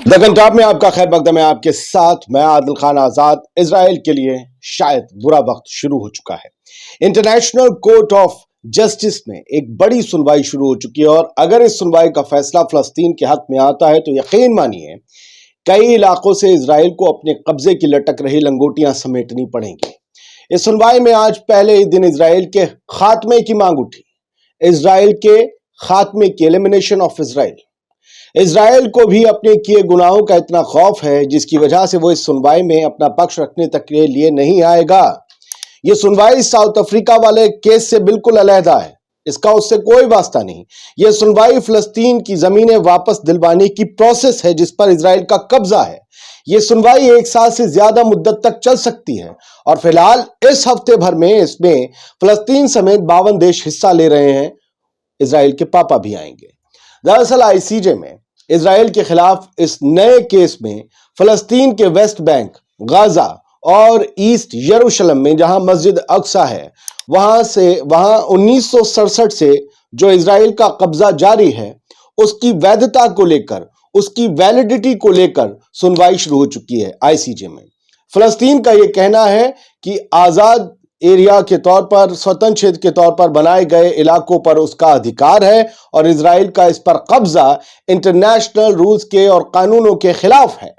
Deccan top में आपका खैर मकदम है। आपके साथ मैं आदिल खान आजाद। इजराइल के लिए शायद बुरा वक्त शुरू हो चुका है। इंटरनेशनल कोर्ट ऑफ जस्टिस में एक बड़ी सुनवाई शुरू हो चुकी है और अगर इस सुनवाई का फैसला फलस्तीन के हक में आता है तो यकीन मानिए कई इलाकों से इजराइल को अपने कब्जे की लटक रही लंगोटियां समेटनी पड़ेंगी। इस सुनवाई में आज पहले ही दिन इजराइल के खात्मे की मांग उठी। इजराइल के खात्मे की, एलिमिनेशन ऑफ इजराइल को भी अपने किए गुनाहों का इतना खौफ है जिसकी वजह से वो इस सुनवाई में अपना पक्ष रखने तक के लिए नहीं आएगा। ये सुनवाई साउथ अफ्रीका वाले केस से बिल्कुल अलहदा है, इसका उससे कोई वास्ता नहीं। ये सुनवाई फलस्तीन की जमीनें वापस दिलवाने की प्रोसेस है जिस पर इजराइल का कब्जा है। ये सुनवाई 1 साल से ज्यादा मुद्दत तक चल सकती है और फिलहाल इस हफ्ते भर में इसमें फलस्तीन समेत 52 देश हिस्सा ले रहे हैं। इजराइल के पापा भी आएंगे। दरअसल आईसीजे में इजराइल के खिलाफ इस नए केस में फलस्तीन के वेस्ट बैंक, गाजा और ईस्ट यरूशलेम में जहां मस्जिद अक्सा है वहां 1967 से जो इजराइल का कब्जा जारी है उसकी वैधता को लेकर, उसकी वैलिडिटी को लेकर सुनवाई शुरू हो चुकी है आईसीजे में। फलस्तीन का यह कहना है कि आजाद एरिया के तौर पर, स्वतंत्र क्षेत्र के तौर पर बनाए गए इलाकों पर उसका अधिकार है और इजराइल का इस पर कब्जा इंटरनेशनल रूल्स के और कानूनों के खिलाफ है।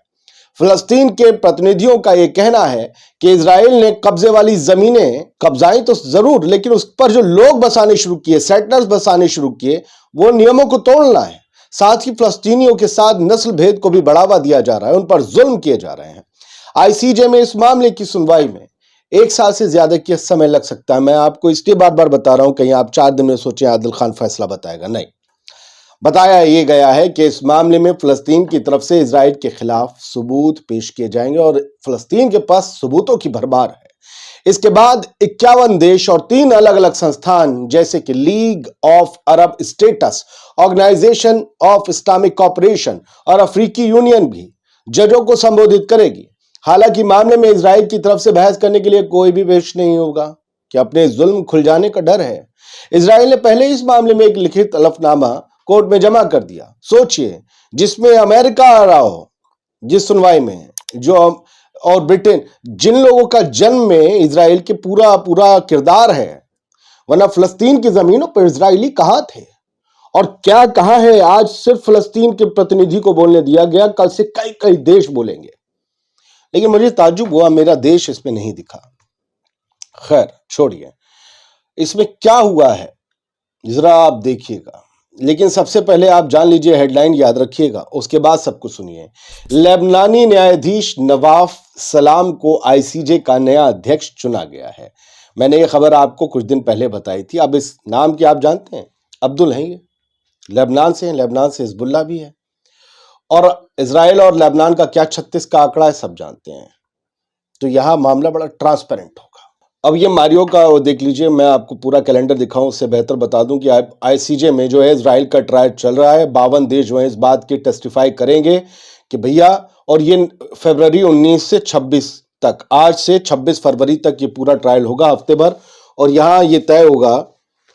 फलस्तीन के प्रतिनिधियों का यह कहना है कि इजराइल ने कब्जे वाली जमीनें कब्जाएं तो जरूर, लेकिन उस पर जो लोग बसाने शुरू किए, सेटलर्स बसाने शुरू किए, वो नियमों को तोड़ना है। साथ ही फलस्तीनियों के साथ नस्ल भेद को भी बढ़ावा दिया जा रहा है, उन पर जुल्म किए जा रहे हैं। आईसीजे में इस मामले की सुनवाई में 1 साल से ज्यादा का समय लग सकता है। मैं आपको इसलिए बार बार बता रहा हूं, कहीं आप 4 दिन में सोचें आदिल खान फैसला बताएगा, नहीं। बताया यह गया है कि इस मामले में फलस्तीन की तरफ से इजराइल के खिलाफ सबूत पेश किए जाएंगे और फलस्तीन के पास सबूतों की भरमार है। इसके बाद 51 देश और 3 अलग अलग संस्थान जैसे कि League of Arab States, Organisation of Islamic Cooperation और अफ्रीकी यूनियन भी जजों को संबोधित करेगी। हालांकि मामले में इजराइल की तरफ से बहस करने के लिए कोई भी पेश नहीं होगा कि अपने जुल्म खुल जाने का डर है। इजराइल ने पहले इस मामले में एक लिखित हलफनामा कोर्ट में जमा कर दिया। सोचिए, जिसमें अमेरिका आ रहा हो जिस सुनवाई में, जो और ब्रिटेन, जिन लोगों का जन्म में इजराइल के पूरा किरदार है, वरना फलस्तीन की जमीनों पर इजरायली कहां थे और क्या कहां है। आज सिर्फ फलस्तीन के प्रतिनिधि को बोलने दिया गया, कल से कई कई देश बोलेंगे, लेकिन मुझे ताज्जुब हुआ मेरा देश इसमें नहीं दिखा। खैर छोड़िए, इसमें क्या हुआ है जरा आप देखिएगा, लेकिन सबसे पहले आप जान लीजिए, हेडलाइन याद रखिएगा, उसके बाद सब कुछ सुनिए। लेबनानी न्यायाधीश नवाफ सलाम को आईसीजे का नया अध्यक्ष चुना गया है। मैंने ये खबर आपको कुछ दिन पहले बताई थी। अब इस नाम की आप जानते हैं, अब्दुल हैं, ये लेबनान से हैं, लेबनान से हिजबुल्लाह भी है और इजराइल और लेबनान का क्या 36 का आंकड़ा है सब जानते हैं। तो यहां मामला बड़ा ट्रांसपेरेंट होगा। अब ये मारियो का देख लीजिए, मैं आपको पूरा कैलेंडर दिखाऊं उससे बेहतर बता दूं कि आईसीजे में जो है इजराइल का ट्रायल चल रहा है। 52 देश जो है इस बात की टेस्टिफाई करेंगे कि भैया, और ये फरवरी 19 से 26 तक, आज से 26 फरवरी तक ये पूरा ट्रायल होगा, हफ्ते भर। और यहाँ ये तय होगा,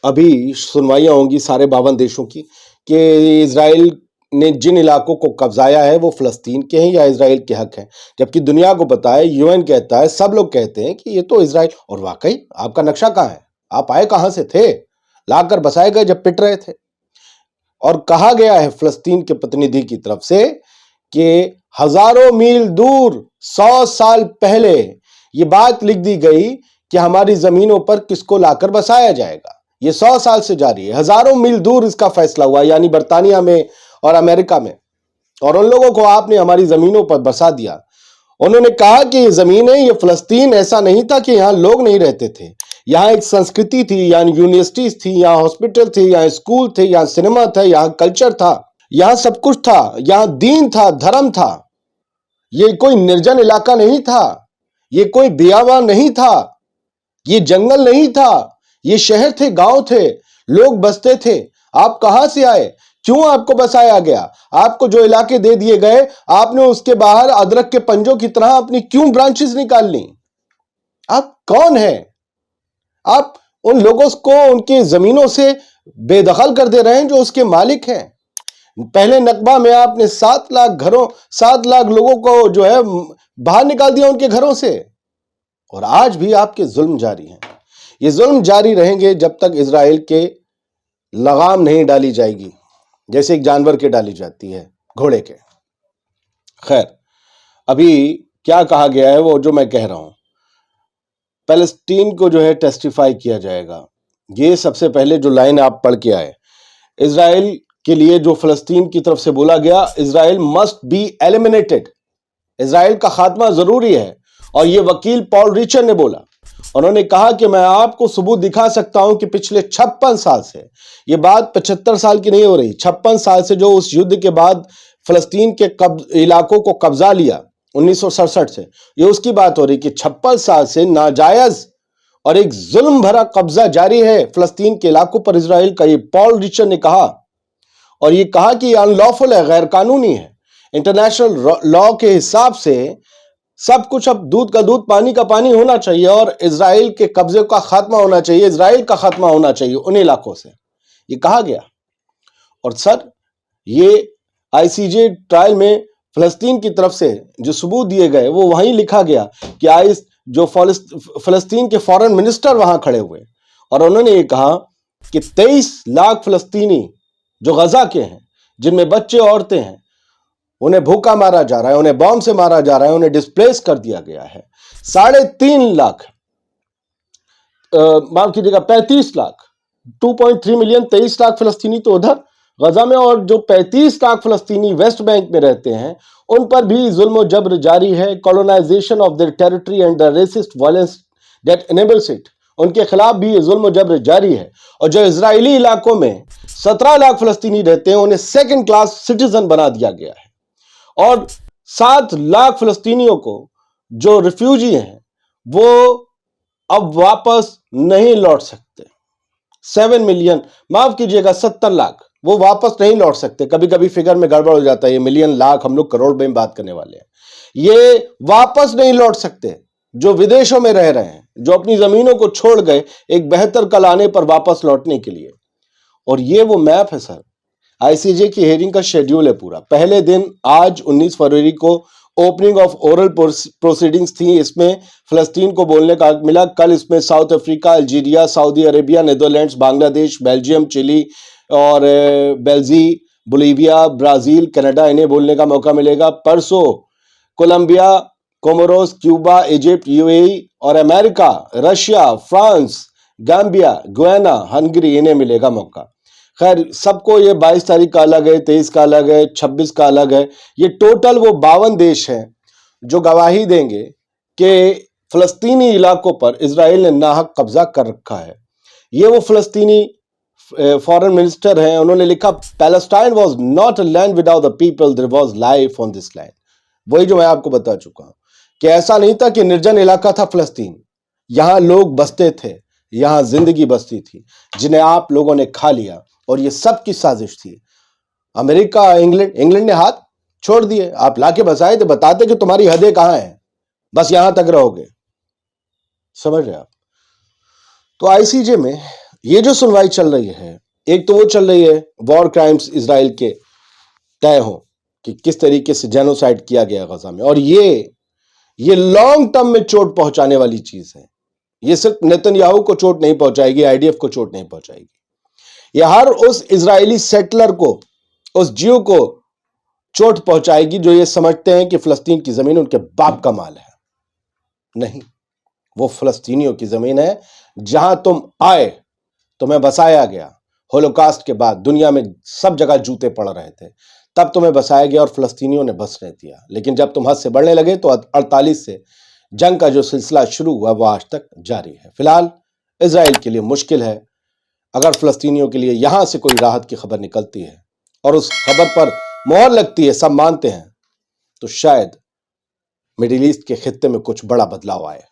अभी सुनवाइयाँ होंगी सारे 52 देशों की, कि इजराइल ने जिन इलाकों को कब्जाया है वो फलस्तीन के हैं या इजराइल के हक हैं। जबकि दुनिया को पता है, यूएन कहता है, सब लोग कहते हैं कि ये तो इजराइल। और वाकई आपका नक्शा कहाँ है? आप आए कहां से थे? लाकर बसाए गए जब पिट रहे थे। और कहा गया है फलस्तीन के प्रतिनिधि की तरफ से कि हजारों मील दूर 100 साल पहले ये बात लिख दी गई कि हमारी जमीनों पर किसको लाकर बसाया जाएगा। ये 100 साल से जारी है, हजारों मील दूर इसका फैसला हुआ, यानी बर्तानिया में और अमेरिका में। और उन लोगों को आपने हमारी जमीनों पर बसा दिया। उन्होंने कहा कि ये जमीन है, ये फलस्तीन ऐसा नहीं था कि यहां लोग नहीं रहते थे, यहां एक संस्कृति थी, यहां यूनिवर्सिटीज थी, यहां हॉस्पिटल थे, यहां स्कूल थे, यहां सिनेमा था, यहां कल्चर था, यहां सब कुछ था, यहां दीन था, धर्म था। ये कोई निर्जन इलाका नहीं था, ये कोई बियाबान नहीं था, ये जंगल नहीं था, ये शहर थे, गांव थे, लोग बसते थे। आप कहां से आए? क्यों आपको बसाया गया? आपको जो इलाके दे दिए गए, आपने उसके बाहर अदरक के पंजों की तरह अपनी क्यों ब्रांचेस निकाल ली? आप कौन हैं? आप उन लोगों को उनकी जमीनों से बेदखल कर दे रहे हैं जो उसके मालिक हैं। पहले नकबा में आपने 7 लाख लोगों को जो है बाहर निकाल दिया उनके घरों से, और आज भी आपके जुल्म जारी हैं। ये जुल्म जारी रहेंगे जब तक इजराइल के लगाम नहीं डाली जाएगी, जैसे एक जानवर के डाली जाती है, घोड़े के। खैर, अभी क्या कहा गया है वो जो मैं कह रहा हूं, पैलेस्टीन को जो है टेस्टिफाई किया जाएगा। ये सबसे पहले जो लाइन आप पढ़ के आए, इजराइल के लिए जो फलस्तीन की तरफ से बोला गया, Israel must be eliminated, Israel का खात्मा जरूरी है। और ये वकील पॉल रिचर ने बोला, उन्होंने कहा कि मैं आपको सबूत दिखा सकता हूं कि पिछले 56 साल से, ये बात 75 साल की नहीं हो रही, 56 साल से जो उस युद्ध के बाद फलस्तीन के इलाकों को कब्जा लिया 1967 से, ये उसकी बात हो रही कि 56 साल से नाजायज और एक जुल्म भरा कब्जा जारी है फलस्तीन के इलाकों पर इजराइल का। ये पॉल रिचर ने कहा, और ये कहा कि ये अनलॉफुल है, गैर कानूनी है। इंटरनेशनल लॉ के हिसाब से सब कुछ अब दूध का दूध पानी का पानी होना चाहिए, और इजराइल के कब्जे का खात्मा होना चाहिए, इजराइल का खात्मा होना चाहिए उन इलाकों से, ये कहा गया। और सर, ये आईसीजे ट्रायल में फलस्तीन की तरफ से जो सबूत दिए गए वो वहीं लिखा गया कि जो फलस्तीन के फॉरेन मिनिस्टर वहां खड़े हुए, और उन्होंने ये कहा कि 23 लाख फलस्तीनी जो गजा के हैं, जिनमें बच्चे औरतें हैं, उन्हें भूखा मारा जा रहा है, उन्हें बॉम्ब से मारा जा रहा है, उन्हें डिस्प्लेस कर दिया गया है। 3.5 लाख, माफ कीजिएगा 35 लाख, 2.3 मिलियन, 23 लाख फलस्तीनी तो उधर गजा में, और जो 35 लाख फलस्तीनी वेस्ट बैंक में रहते हैं, उन पर भी जुल्म और जबर जारी है। Colonisation of their territory and the racist violence that enables it, उनके खिलाफ भी ये जुल्म और जबर जारी है। और जो इजरायली इलाकों में 17 लाख फलस्तीनी रहते हैं, उन्हें सेकंड क्लास सिटीजन बना दिया गया है। और 7 लाख फलस्तीनियों को जो रिफ्यूजी हैं वो अब वापस नहीं लौट सकते। 7 मिलियन, माफ कीजिएगा 70 लाख, वो वापस नहीं लौट सकते। कभी कभी फिगर में गड़बड़ हो जाता है, ये मिलियन लाख, हम लोग करोड़ में बात करने वाले हैं। ये वापस नहीं लौट सकते जो विदेशों में रह रहे हैं, जो अपनी जमीनों को छोड़ गए एक बेहतर कल आने पर वापस लौटने के लिए। और ये वो मैप है सर, आईसीजे की हेयरिंग का शेड्यूल है पूरा। पहले दिन आज 19 फरवरी को ओपनिंग ऑफ ओरल प्रोसीडिंग्स थी, इसमें फलस्तीन को बोलने का हक मिला। कल इसमें South Africa, Algeria, Saudi Arabia, Netherlands, Bangladesh, Belgium, Chile और बेल्जी, बोलीविया, ब्राजील, कनाडा, इन्हें बोलने का मौका मिलेगा। परसों Colombia, Comoros, Cuba, Egypt, UAE और America, Russia, France, Gambia, Guyana, Hungary, इन्हें मिलेगा मौका। खैर, सबको ये 22 तारीख का अलग है, 23 का अलग है, 26 का अलग है। ये टोटल वो 52 देश हैं जो गवाही देंगे कि फलस्तीनी इलाकों पर इजराइल ने नाहक कब्जा कर रखा है। ये वो फलस्तीनी फॉरेन मिनिस्टर हैं, उन्होंने लिखा, Palestine was not a land without the people, there was life on this land. वही जो मैं आपको बता चुका हूं कि ऐसा नहीं था कि निर्जन इलाका था फलस्तीन, यहां लोग बसते थे, यहां जिंदगी बसती थी, जिन्हें आप लोगों ने खा लिया। और ये सब की साजिश थी। अमेरिका, इंग्लैंड ने हाथ छोड़ दिए। आप लाके बसाए थे, बताते कि तुम्हारी हदें कहां हैं, बस यहां तक रहोगे। समझ रहे आप? तो आईसीजे में ये जो सुनवाई चल रही है, एक तो वो चल रही है वॉर क्राइम्स इजराइल के तय हो कि किस तरीके से जेनोसाइड किया गया गजा में, और ये लॉन्ग टर्म में चोट पहुंचाने वाली चीज है। ये सिर्फ नेतन्याहू को चोट नहीं पहुंचाएगी, आईडीएफ को चोट नहीं पहुंचाएगी, यह हर उस इजरायली सेटलर को, उस जीव को चोट पहुंचाएगी जो ये समझते हैं कि फलस्तीन की जमीन उनके बाप का माल है। नहीं, वो फलस्तीनियों की जमीन है। जहां तुम आए, तुम्हें बसाया गया, होलोकास्ट के बाद दुनिया में सब जगह जूते पड़ रहे थे, तब तुम्हें बसाया गया और फलस्तीनियों ने बसने दिया। लेकिन जब तुम हद से बढ़ने लगे तो 48 से जंग का जो सिलसिला शुरू हुआ वो आज तक जारी है। फिलहाल इजराइल के लिए मुश्किल है। अगर फलस्तीनियों के लिए यहां से कोई राहत की खबर निकलती है और उस खबर पर मोहर लगती है, सब मानते हैं, तो शायद मिडिल ईस्ट के खित्ते में कुछ बड़ा बदलाव आए।